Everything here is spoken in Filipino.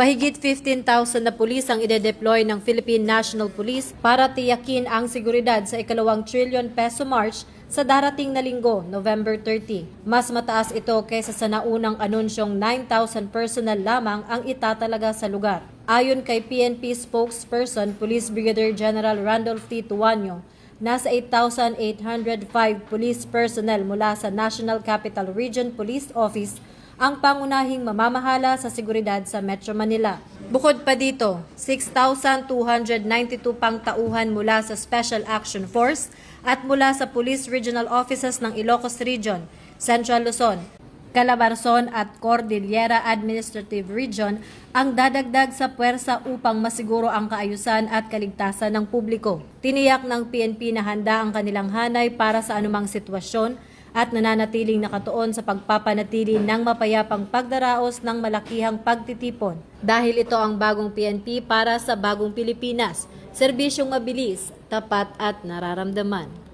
Mahigit 15,000 na pulis ang ide-deploy ng Philippine National Police para tiyakin ang seguridad sa ika-2 trillion peso march sa darating na linggo, November 30. Mas mataas ito kaysa sa naunang anunsyong 9,000 personnel lamang ang itatalaga sa lugar. Ayon kay PNP spokesperson Police Brigadier General Randolph T. Tuanyo, nasa 8,805 police personnel mula sa National Capital Region Police Office ang pangunahing mamamahala sa seguridad sa Metro Manila. Bukod pa dito, 6,292 pang tauhan mula sa Special Action Force at mula sa Police Regional Offices ng Ilocos Region, Central Luzon, Calabarzon at Cordillera Administrative Region ang dadagdag sa puwersa upang masiguro ang kaayusan at kaligtasan ng publiko. Tiniyak ng PNP na handa ang kanilang hanay para sa anumang sitwasyon at nananatiling nakatuon sa pagpapanatili ng mapayapang pagdaraos ng malakihang pagtitipon. Dahil ito ang bagong PNP para sa bagong Pilipinas, serbisyong mabilis, tapat at nararamdaman.